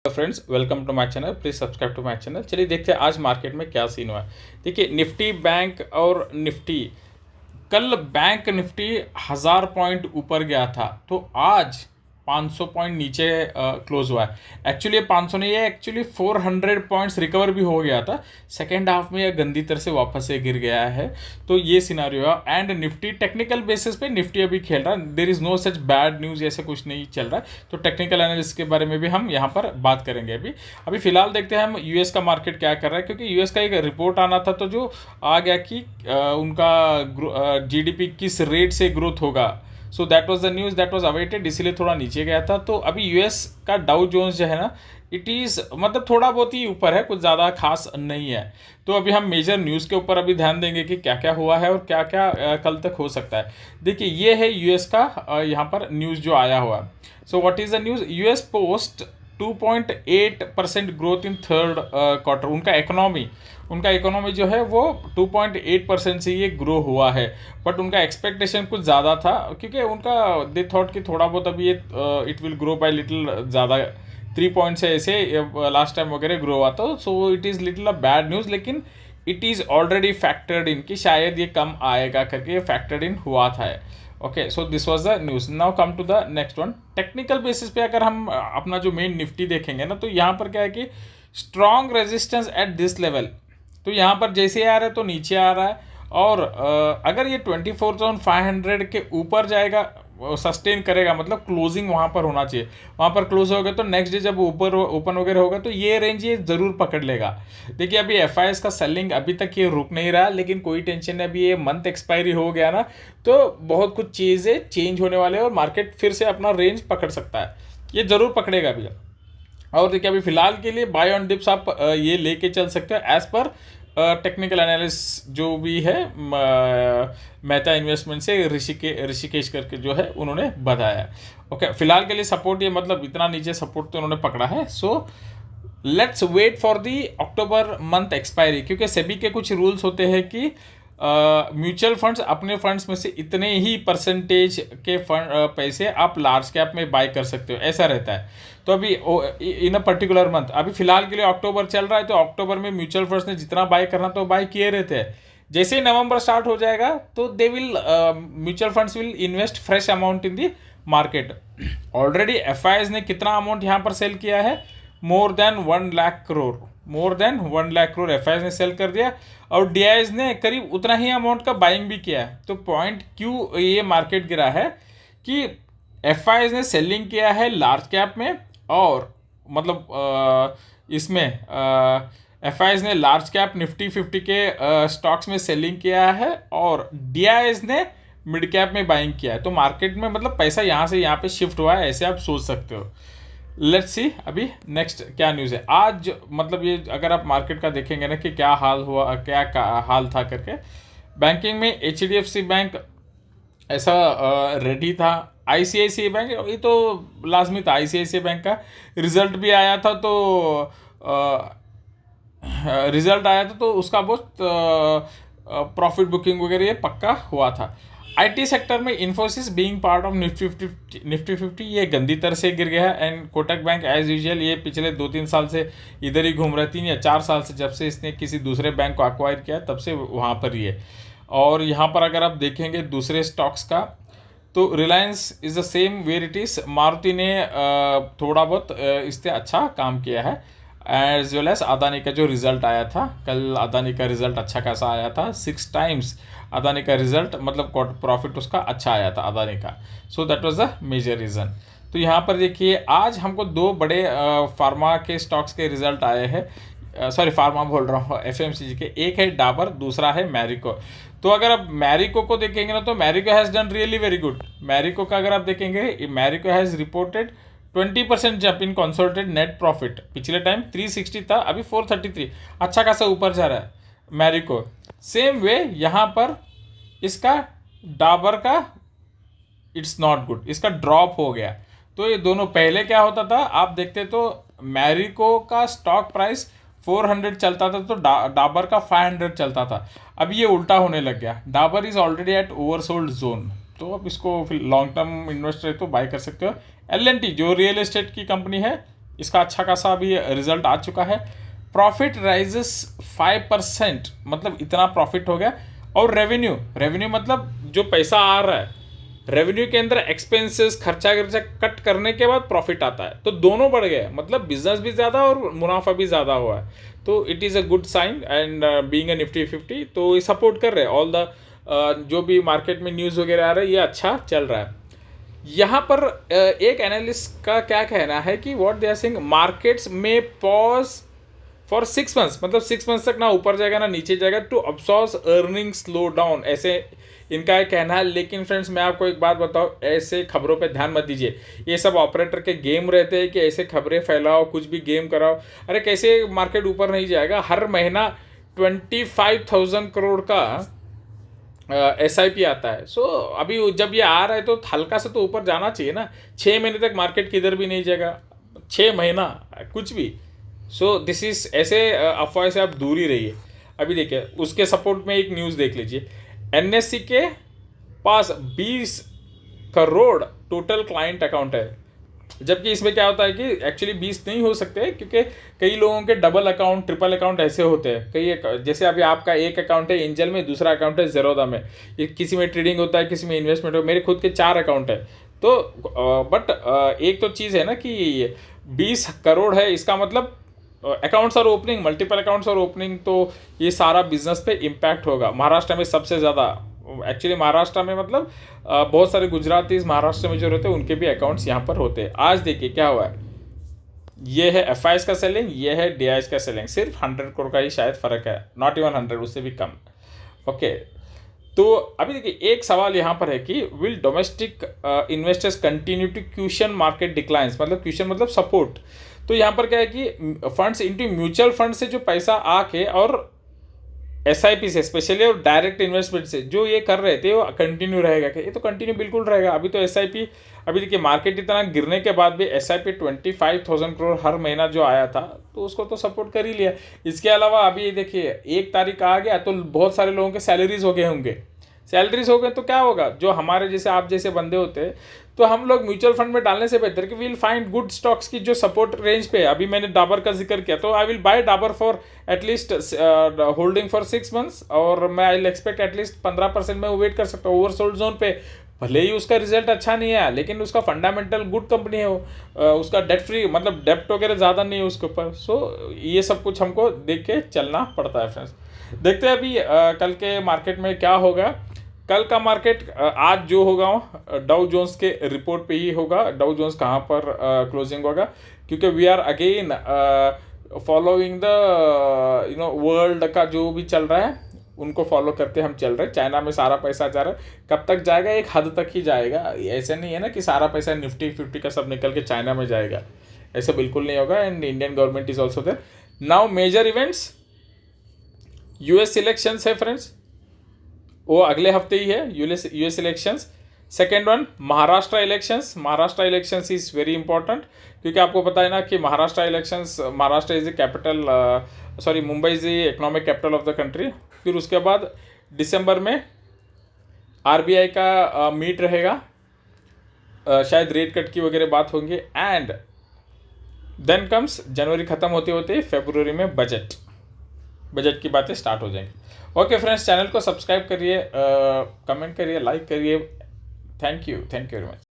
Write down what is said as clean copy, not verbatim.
Friends, welcome to my channel. Please subscribe to my channel. चलिए देखते हैं आज मार्केट में क्या सीन हुआ है। देखिए, निफ्टी बैंक और निफ्टी, कल बैंक निफ्टी 1000 पॉइंट ऊपर गया था, तो आज 500 पॉइंट नीचे क्लोज हुआ है। एक्चुअली ये 500 नहीं है, एक्चुअली 400 पॉइंट्स रिकवर भी हो गया था। सेकेंड हाफ में यह गंदी तरह से वापस से गिर गया है, तो ये सिनारियो है। एंड निफ्टी टेक्निकल बेसिस पे निफ्टी अभी खेल रहा है। There is no such bad news, ऐसा कुछ नहीं चल रहा है। तो टेक्निकल एनालिसिस के बारे में भी हम यहाँ पर बात करेंगे। अभी फिलहाल देखते हैं हम यूएस का मार्केट क्या कर रहा है, क्योंकि यूएस का एक रिपोर्ट आना था, तो जो आ गया कि उनका जीडीपी किस रेट से ग्रोथ होगा। सो that was the news that was awaited, इसीलिए थोड़ा नीचे गया था। तो अभी यूएस का डाउ जोन्स जो है ना, इट इज़ मतलब थोड़ा बहुत ही ऊपर है, कुछ ज़्यादा खास नहीं है। तो अभी हम मेजर न्यूज़ के ऊपर अभी ध्यान देंगे कि क्या क्या हुआ है और क्या क्या कल तक हो सकता है। देखिए, ये है यूएस का यहाँ पर न्यूज़ जो आया हुआ। So what is the news? US post 2.8% growth in third quarter. उनका इकोनॉमी जो है वो 2.8% से ये ग्रो हुआ है। बट उनका एक्सपेक्टेशन कुछ ज़्यादा था, क्योंकि उनका दे थॉट कि थोड़ा बहुत अभी ये it will grow by little ज़्यादा 3 पॉइंट से ऐसे लास्ट टाइम वगैरह ग्रो हुआ था। So it is little a bad news, लेकिन it is already factored in कि शायद ये कम आएगा करके, ये फैक्टर्ड इन हुआ था। Okay, so this was the news. Now come to the next one. Technical basis पे अगर हम अपना जो मेन निफ्टी देखेंगे ना, तो यहाँ पर क्या है कि strong resistance at this level. तो यहाँ पर जैसे आ रहा है तो नीचे आ रहा है, और अगर ये 24,500 के ऊपर जाएगा, सस्टेन करेगा, मतलब क्लोजिंग वहाँ पर होना चाहिए। वहाँ पर क्लोज होगा तो नेक्स्ट डे जब ऊपर ओपन वगैरह होगा तो ये रेंज ये ज़रूर पकड़ लेगा। देखिए, अभी एफआईएस का सेलिंग अभी तक ये रुक नहीं रहा, लेकिन कोई टेंशन नहीं। अभी ये मंथ एक्सपायरी हो गया ना, तो बहुत कुछ चीज़ें चेंज होने वाले हैं और मार्केट फिर से अपना रेंज पकड़ सकता है। ये ज़रूर पकड़ेगा भैया। और देखिए, अभी फिलहाल के लिए बाय ऑन डिप्स आप ये लेके चल सकते हो एज पर टेक्निकल एनालिसिस जो भी है मेहता इन्वेस्टमेंट से ऋषिकेश करके जो है उन्होंने बताया। ओके, फिलहाल के लिए सपोर्ट ये मतलब इतना नीचे सपोर्ट तो उन्होंने पकड़ा है। So let's wait for the October month expiry, क्योंकि सेबी के कुछ रूल्स होते हैं कि म्यूचुअल फंड्स अपने फंड्स में से इतने ही परसेंटेज के पैसे आप लार्ज कैप में बाय कर सकते हो, ऐसा रहता है। तो अभी इन अ पर्टिकुलर मंथ, अभी फिलहाल के लिए अक्टूबर चल रहा है, तो अक्टूबर में म्यूचुअल फंड्स ने जितना बाय करना तो बाय किए रहते हैं। जैसे ही नवंबर स्टार्ट हो जाएगा तो they will mutual funds will invest fresh amount in the market. Already FIIs ने कितना अमाउंट यहाँ पर सेल किया है? More than 1 lakh crore FIIs ने सेल कर दिया, और डीआईज ने करीब उतना ही अमाउंट का बाइंग भी किया है। तो पॉइंट क्यों ये मार्केट गिरा है कि एफआईआईज ने सेलिंग किया है लार्ज कैप में, और मतलब इसमें एफआईआईज ने लार्ज कैप निफ्टी 50 के स्टॉक्स में सेलिंग किया है, और डीआईज ने मिड कैप में बाइंग किया है। तो मार्केट में मतलब पैसा यहाँ से यहाँ पे शिफ्ट हुआ है, ऐसे आप सोच सकते हो। लेट्स सी अभी नेक्स्ट क्या न्यूज़ है आज। मतलब ये अगर आप मार्केट का देखेंगे ना कि क्या हाल हुआ, क्या हाल था करके। बैंकिंग में एचडीएफसी बैंक ऐसा रेडी था। आईसीआईसीआई बैंक, ये तो लाजमी था। आईसीआईसीआई बैंक का रिजल्ट भी आया था, तो उसका बहुत प्रॉफिट बुकिंग वगैरह ये पक्का हुआ था। आईटी सेक्टर में Infosys being part of Nifty 50 ये गंदी तरह से गिर गया है। And Kotak bank as usual ये पिछले 2-3 साल से इधर ही घूम रहा है, 3 या 4 साल से, जब से इसने किसी दूसरे बैंक को एक्वायर किया तब से वहाँ पर ही है। और यहाँ पर अगर आप देखेंगे दूसरे स्टॉक्स का, तो Reliance is the same where it is. Maruti ने थोड़ा बहुत इससे अच्छा काम किया है, एज वेल एज अदानी का जो रिजल्ट आया था कल, अदानी का रिजल्ट अच्छा खासा आया था। 6 टाइम्स अदानी का रिजल्ट, मतलब प्रॉफिट उसका अच्छा आया था अदानी का। So that was the major reason. तो यहाँ पर देखिए, आज हमको 2 बड़े फार्मा के स्टॉक्स के रिजल्ट आए हैं। सॉरी, फार्मा बोल रहा हूँ, एफएमसीजी के। एक है डाबर, दूसरा है मैरिको। तो अगर आप मैरिको को देखेंगे ना, तो Marico has done really very good. Marico का अगर आप देखेंगे, Marico has reported 20% jump in consolidated net profit. पिछले टाइम 360 था, अभी 433, अच्छा खासा ऊपर जा रहा है मैरिको। सेम वे यहाँ पर इसका डाबर का इट्स नॉट गुड, इसका ड्रॉप हो गया। तो ये दोनों, पहले क्या होता था आप देखते तो मैरिको का स्टॉक प्राइस 400 चलता था, तो डाबर का 500 चलता था। अब ये उल्टा होने लग गया। Dabur is already at oversold zone, तो आप इसको लॉन्ग टर्म इन्वेस्टर तो बाय कर सकते हो। एल जो रियल एस्टेट की कंपनी है, इसका अच्छा खासा अभी रिजल्ट आ चुका है। प्रॉफिट राइजेस 5%, मतलब इतना प्रॉफिट हो गया। और रेवेन्यू, रेवेन्यू मतलब जो पैसा आ रहा है, रेवेन्यू के अंदर एक्सपेंसेस खर्चा खर्चा कट करने के बाद प्रॉफिट आता है, तो दोनों बढ़ गए, मतलब बिजनेस भी ज़्यादा और मुनाफा भी ज़्यादा हुआ है। तो it is a good sign and being a Nifty 50, तो ये सपोर्ट कर रहे हैं ऑल द जो भी मार्केट में न्यूज़ वगैरह आ रहा है, ये अच्छा चल रहा है। यहाँ पर एक एनालिस्ट का क्या कहना है कि what they are saying, markets में पॉज फॉर 6 मंथ्स, मतलब 6 मंथ्स तक ना ऊपर जाएगा ना नीचे जाएगा, to absorb earning slow down, ऐसे इनका एक कहना है। लेकिन फ्रेंड्स मैं आपको एक बात बताऊं, ऐसे खबरों पे ध्यान मत दीजिए, ये सब ऑपरेटर के गेम रहते हैं कि ऐसे खबरें फैलाओ, कुछ भी गेम कराओ। अरे कैसे मार्केट ऊपर नहीं जाएगा, हर महीना 25,000 करोड़ का SIP आता है। सो अभी जब ये आ रहा है तो हल्का से तो ऊपर जाना चाहिए ना। 6 महीने तक मार्केट किधर भी नहीं जाएगा, 6 महीना कुछ भी। सो दिस इज ऐसे अफवाह से आप दूर ही रहिए। अभी देखिए उसके सपोर्ट में एक न्यूज़ देख लीजिए, NSE के पास 20 करोड़ टोटल क्लाइंट अकाउंट है, जबकि इसमें क्या होता है कि एक्चुअली 20 नहीं हो सकते, क्योंकि कई लोगों के डबल अकाउंट ट्रिपल अकाउंट ऐसे होते हैं। जैसे अभी आपका एक अकाउंट है एंजल में, दूसरा अकाउंट है ज़ेरोदा में, ये किसी में ट्रेडिंग होता है, किसी में इन्वेस्टमेंट हो। मेरे खुद के 4 अकाउंट है। तो बट एक तो चीज़ है ना कि 20 करोड़ है, इसका मतलब अकाउंट्स और ओपनिंग, मल्टीपल अकाउंट्स और ओपनिंग, तो ये सारा बिजनेस पे इम्पैक्ट होगा। महाराष्ट्र में सबसे ज़्यादा, एक्चुअली महाराष्ट्र में मतलब बहुत सारे गुजरातीज महाराष्ट्र में जो रहते हैं उनके भी अकाउंट्स यहाँ पर होते हैं। आज देखिए क्या हुआ है, ये है FIs का सेलिंग, ये है DIs का सेलिंग, सिर्फ 100 करोड़ का ही शायद फ़र्क है, नॉट इवन 100, उससे भी कम। ओके, तो अभी देखिए एक सवाल यहाँ पर है कि will domestic investors continue to question market declines, मतलब क्वेश्चन मतलब सपोर्ट। तो यहाँ पर क्या है कि फंड्स इनटू म्यूचुअल फंड से जो पैसा आके और SIP से स्पेशली और डायरेक्ट इन्वेस्टमेंट से जो ये कर रहे थे वो कंटिन्यू रहेगा क्या? ये तो कंटिन्यू बिल्कुल रहेगा। अभी तो SIP, अभी देखिए मार्केट इतना गिरने के बाद भी SIP 25,000 करोड़ हर महीना जो आया था, तो उसको तो सपोर्ट कर ही लिया। इसके अलावा अभी देखिए 1 तारीख आ गया तो बहुत सारे लोगों के सैलरीज हो गए होंगे, सैलरीज हो गए तो क्या होगा, जो हमारे जैसे आप जैसे बंदे होते हैं, तो हम लोग म्यूचुअल फंड में डालने से बेहतर कि विल फाइंड गुड स्टॉक्स की जो सपोर्ट रेंज पे। अभी मैंने डाबर का जिक्र किया, तो I will buy Dabur for at least holding for 6 months, और मैं आई विल एक्सपेक्ट एटलीस्ट 15% में वेट कर सकता हूँ ओवरसोल्ड जोन पे। भले ही उसका रिजल्ट अच्छा नहीं आया, लेकिन उसका फंडामेंटल गुड कंपनी है वो, उसका डेट फ्री, मतलब डेप्ट वगैरह ज़्यादा नहीं है उसके ऊपर। सो ये सब कुछ हमको देख के चलना पड़ता है फ्रेंड्स। देखते हैं अभी कल के मार्केट में क्या होगा। कल का मार्केट आज जो होगा डाउ जोन्स के रिपोर्ट पे ही होगा, डाउ जोन्स कहाँ पर क्लोजिंग होगा, क्योंकि we are again following the world का जो भी चल रहा है उनको फॉलो करते हम चल रहे हैं। चाइना में सारा पैसा जा रहा है, कब तक जाएगा, एक हद तक ही जाएगा। ऐसे नहीं है ना कि सारा पैसा निफ्टी 50 का सब निकल के चाइना में जाएगा, ऐसा बिल्कुल नहीं होगा। And Indian government is also there. Now major events, US elections है फ्रेंड्स, वो अगले हफ्ते ही है US elections. Second one Maharashtra elections, Maharashtra elections is very important, क्योंकि आपको पता है ना कि Maharashtra elections, Maharashtra is the capital, sorry Mumbai is the economic capital of the country. फिर उसके बाद दिसंबर में RBI का मीट रहेगा, शायद रेट कट की वगैरह बात होंगे। एंड देन कम्स जनवरी ख़त्म होते होते फरवरी में बजट की बातें स्टार्ट हो जाएंगी। ओके फ्रेंड्स, चैनल को सब्सक्राइब करिए, कमेंट करिए, लाइक करिए। Thank you very much.